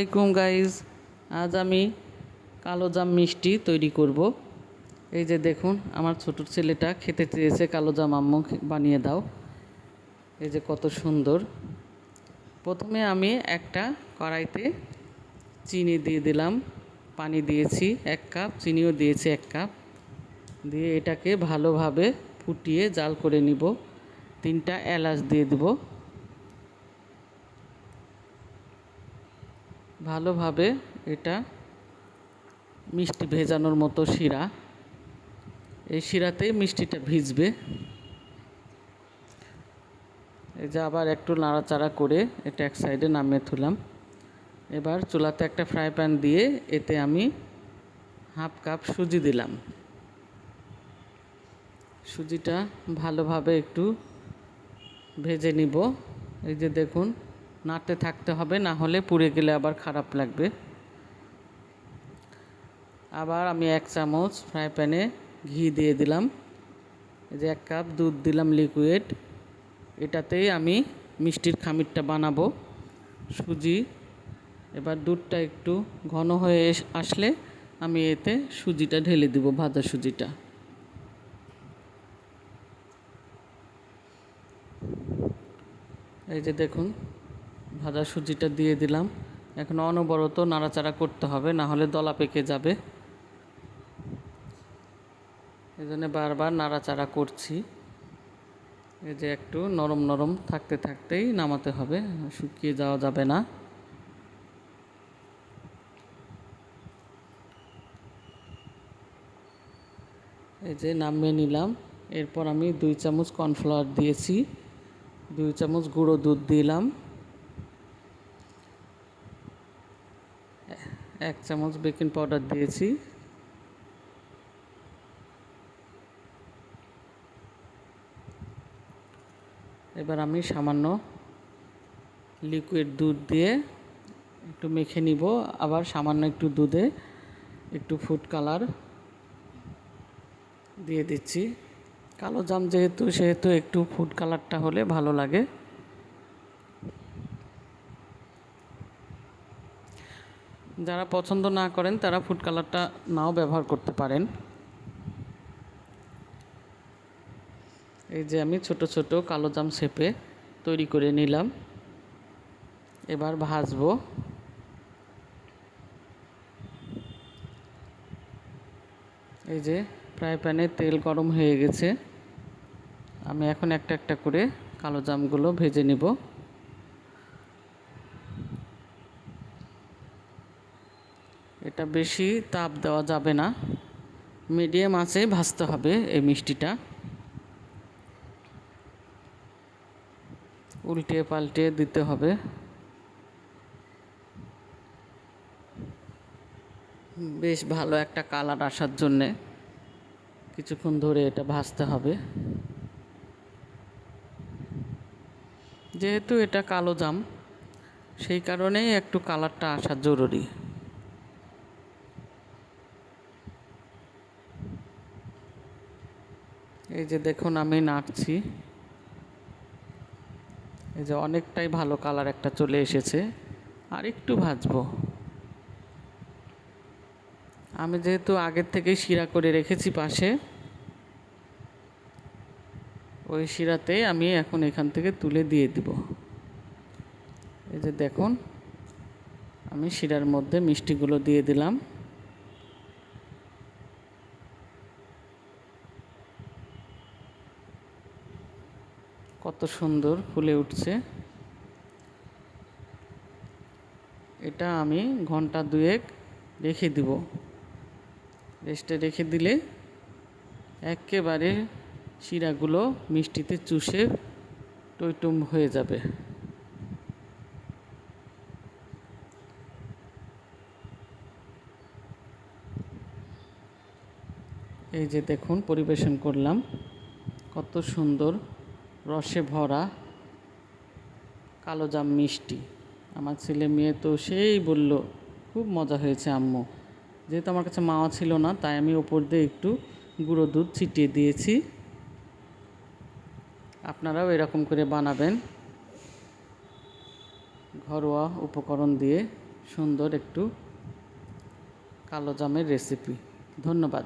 আসসালামাইকুম গাইজ, আজ আমি কালো জাম মিষ্টি তৈরি করব। এই যে দেখুন, আমার ছোট ছেলেটা খেতে চেয়েছে কালো জাম, আম্মু বানিয়ে দাও। এই যে কত সুন্দর। প্রথমে আমি একটা কড়াইতে চিনি দিয়ে দিলাম, পানি দিয়েছি 1 কাপ, চিনিও দিয়েছি 1 কাপ, দিয়ে এটাকে ভালোভাবে ফুটিয়ে জাল করে নিব। 3টা এলাচ দিয়ে দেব। ভালোভাবে এটা মিষ্টি ভেজানোর মতো শিরা, এই শিরাতেই মিষ্টিটা ভিজবে। এই যে আবার একটু নাড়াচাড়া করে এটা এক সাইডে নামিয়ে তুললাম। এবার চুলাতে একটা ফ্রাই প্যান দিয়ে এতে আমি 1/2 কাপ সুজি দিলাম। সুজিটা ভালোভাবে একটু ভেজে নিব। এই যে দেখুন, নাড়তে থাকতে হবে, না হলে পুড়ে গেলে আবার খারাপ লাগবে। আবার আমি 1 চামচ ফ্রাই প্যানে ঘি দিয়ে দিলাম। এই যে 1 কাপ দুধ দিলাম লিকুইড, এটাতেই আমি মিষ্টির খামিরটা বানাবো। সুজি, এবার দুধটা একটু ঘন হয়ে আসলে আমি এতে সুজিটা ঢেলে দিব, ভাজা সুজিটা। এই যে দেখুন, ভাজা সুজিটা দিয়ে দিলাম। এখন অনবরত নাড়াচাড়া করতে হবে, না হলে দলা পেকে যাবে। এই জন্য বারবার নাড়াচাড়া করছি। এই যে একটু নরম নরম থাকতে থাকতেই নামাতে হবে, শুকিয়ে যাওয়া যাবে না। এই যে নামিয়ে নিলাম। এরপর আমি 2 চামচ কর্নফ্লাওয়ার দিয়েছি, 2 চামচ গুঁড়ো দুধ দিলাম, 1 চামচ বেকিং পাউডার দিয়েছি। এবার আমি সামান্য লিকুইড দুধ দিয়ে একটু মেখে নিব। আবার সামান্য একটু দুধে একটু ফুড কালার দিয়ে দিচ্ছি। কালো জাম সেহেতু একটু ফুড কালারটা হলে ভালো লাগে। যারা পছন্দ না করেন তারা ফুড কালারটা নাও ব্যবহার করতে পারেন। এই যে আমি ছোট ছোট কালো জাম শেপে তৈরি করে নিলাম। এবার ভাজবো। এই যে ফ্রাই প্যানে তেল গরম হয়ে গেছে, আমি এখন একটা একটা করে কালো জামগুলো ভেজে নিব। এটা বেশি তাপ দেওয়া যাবে না, মিডিয়াম আঁচে ভাজতে হবে এই মিষ্টিটা। উল্টে পাল্টে দিতে হবে। বেশ ভালো একটা কালার আসার জন্যে কিছুক্ষণ ধরে এটা ভাজতে হবে। যেহেতু এটা কালো জাম, সেই কারণেই একটু কালারটা আসা জরুরি। এই যে দেখুন, আমি নাড়ছি। এই যে অনেকটাই ভালো কালার একটা চলে এসেছে, আর একটু ভাজবো। আমি যেহেতু আগের থেকেই শিরা করে রেখেছি পাশে, ওই শিরাতে আমি এখন এখান থেকে তুলে দিয়ে দিব। এই যে দেখুন, আমি শিরার মধ্যে মিষ্টিগুলো দিয়ে দিলাম। কত সুন্দর ফুলে উঠছে। এটা আমি ঘন্টা 2 রেখে দিব। রেস্টে রেখে দিলে একেবারে শিরাগুলো মিষ্টিতে চুষে টইটুম হয়ে যাবে। এই যে দেখুন, পরিবেশন করলাম। কত সুন্দর রসে ভরা কালো জাম মিষ্টি। আমার ছেলে মেয়ে তো সেই বলল খুব মজা হয়েছে আম্মু। যেহেতু আমার কাছে মাওয়া ছিল না, তাই আমি ওপর দিয়ে একটু গুঁড়ো দুধ ছিটিয়ে দিয়েছি। আপনারাও এরকম করে বানাবেন, ঘরোয়া উপকরণ দিয়ে সুন্দর একটু কালো জামের রেসিপি। ধন্যবাদ।